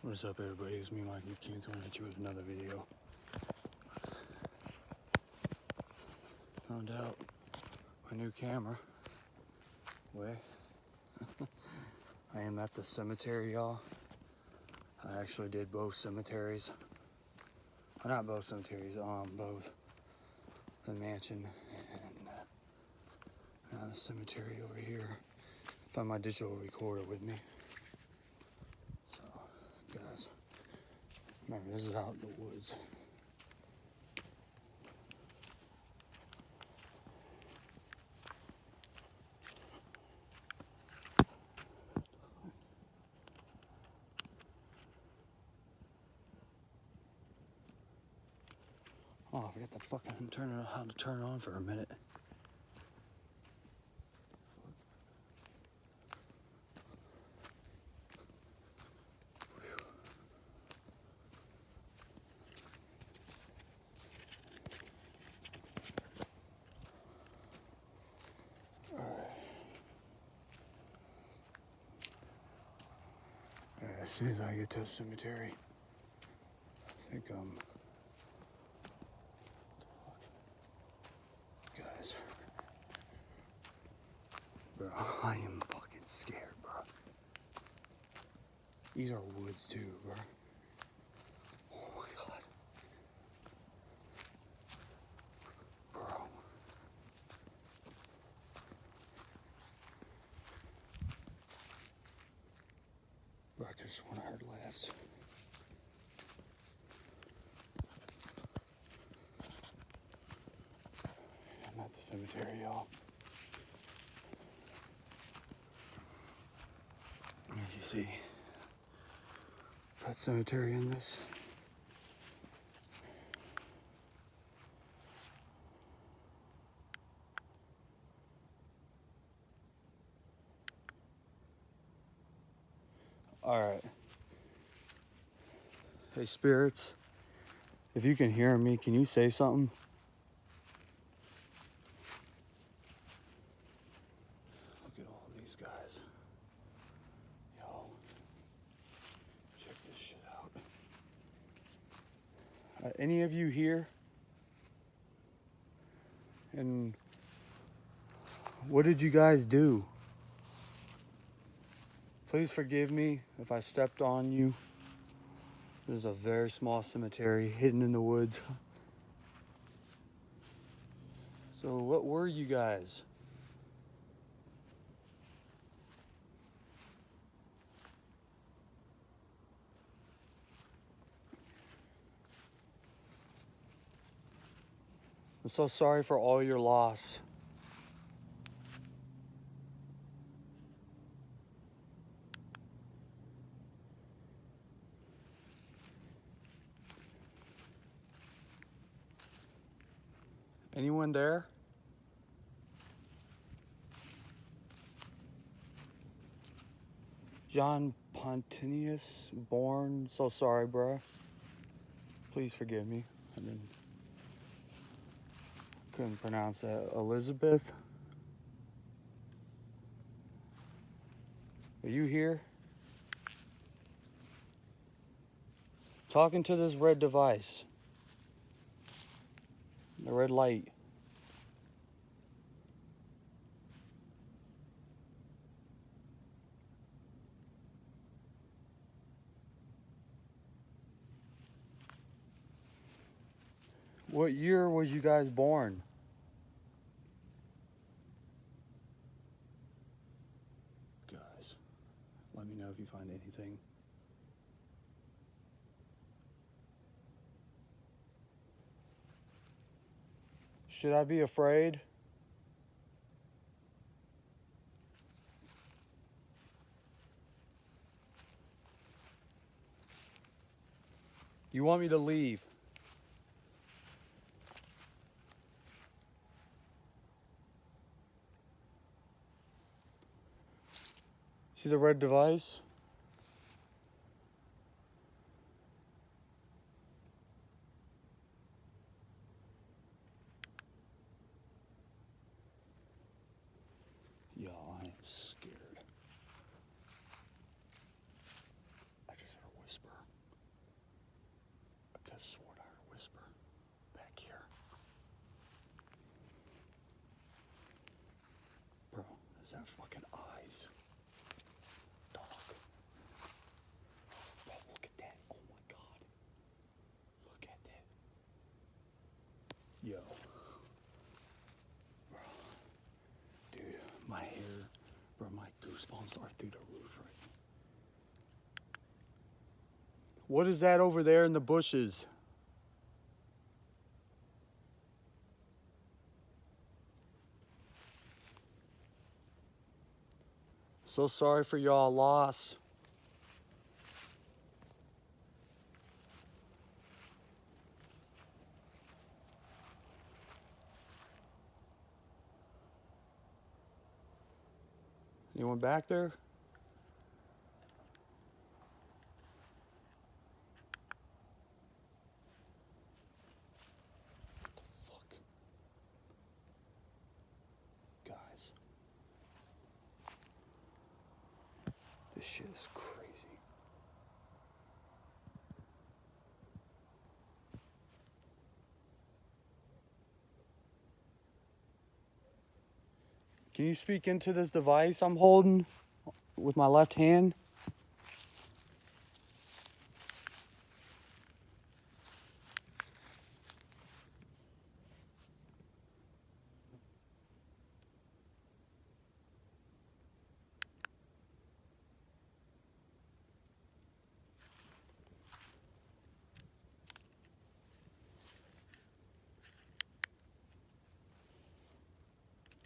What's up, everybody? It's me, Mike Youth King, coming at you with another video. Found out my new camera. Way. I am at the cemetery, y'all. I actually did both cemeteries. Well, not both cemeteries, both the mansion and now the cemetery over here. Found my digital recorder with me. So, guys, remember, this is out in the woods. Oh, I forgot to fucking how to turn it on for a minute. As soon as I get to the cemetery, I think guys, bro, I am fucking scared, bro. These are woods too, bro. Oh my god, bro. Bro, I just want to heard last. I'm at the cemetery, y'all. As you see, that cemetery in this. All right. Hey, spirits, if you can hear me, can you say something? Look at all these guys. Yo, check this shit out. Any of you here? And what did you guys do? Please forgive me if I stepped on you. This is a very small cemetery hidden in the woods. So what were you guys? I'm so sorry for all your loss. Anyone there? John Pontius, born. So sorry, bruh. Please forgive me. I couldn't pronounce that. Elizabeth? Are you here? Talking to this red device. The red light. What year was you guys born? Guys, let me know if you find anything. Should I be afraid? You want me to leave? See the red device? Y'all, I am scared. I just heard a whisper. that fucking eyes? Dog. Bro, look at that. Oh my god. Look at that. Yo. Bro. Dude, my hair, bro, my goosebumps are through the roof right now. What is that over there in the bushes? So sorry for y'all loss. Anyone back there? What the fuck? Guys. This shit is crazy. Can you speak into this device I'm holding with my left hand?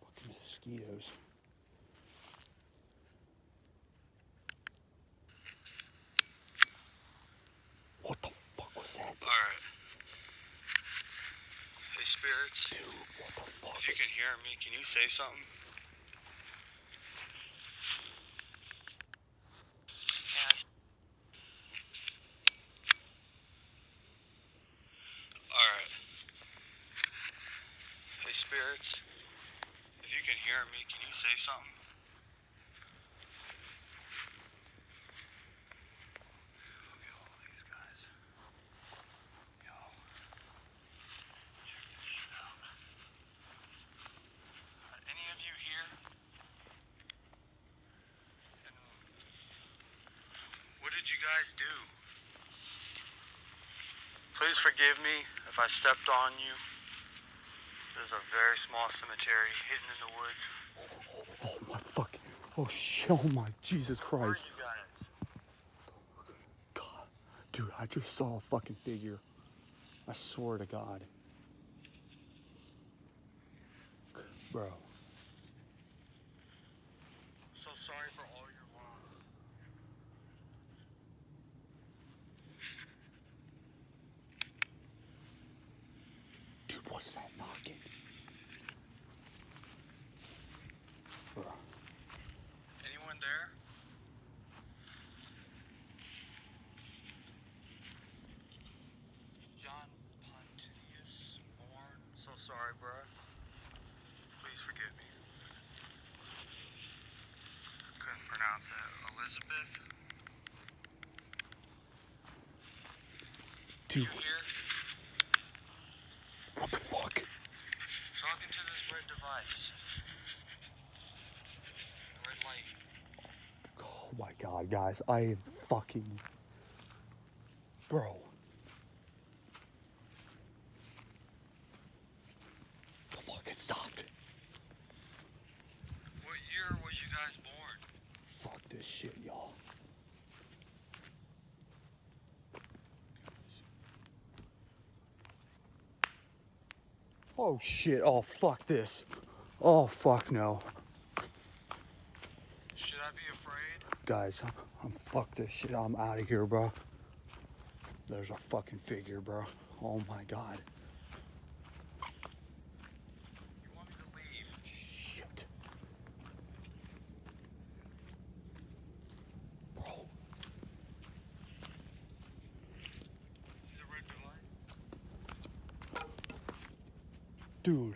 Fucking mosquitoes. What the fuck was that? Alright. Hey, spirits. Dude, what the fuck? If you can hear me, can you say something? Alright. Hey, spirits. If you can hear me, can you say something? Look at all these guys. Yo. Check this shit out. Are any of you here? And what did you guys do? Please forgive me if I stepped on you. This is a very small cemetery hidden in the woods. Oh my fucking. Oh shit. Oh my Jesus Where are Christ. you guys? God. Dude, I just saw a fucking figure. I swear to God. Bro. So sorry for all your loss. Dude, what is that knocking? Bro. Anyone there? John Pontius Born. So sorry, bruh. Please forgive me. Couldn't pronounce that. Elizabeth? Dude, You here? what the fuck? Talking to this red device. Red light. Oh my God, guys. I am fucking. Bro. The fuck, it stopped. What year was you guys born? Fuck this shit, y'all. Oh shit. Oh fuck this. Oh fuck no. Should I be afraid? Guys, I'm fuck this shit. I'm out of here, bro. There's a fucking figure, bro. Oh my God. You want me to leave? Shit. Bro. See the red light? Dude.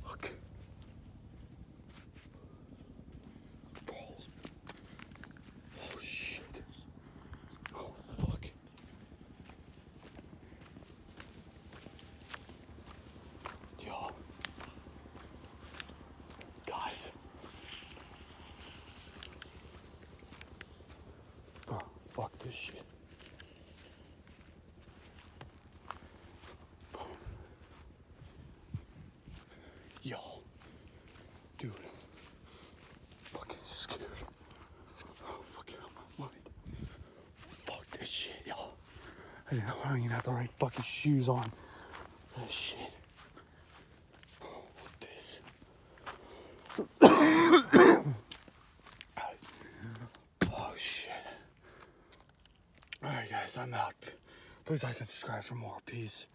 Look. Bro. Oh shit. Oh fuck. Y'all. Dude. Fucking scared. Oh, fucking out my mind. Fuck this shit, y'all. I don't even have the right fucking shoes on. This shit. Oh, this. Oh, shit. Alright, guys, I'm out. Please like and subscribe for more. Peace.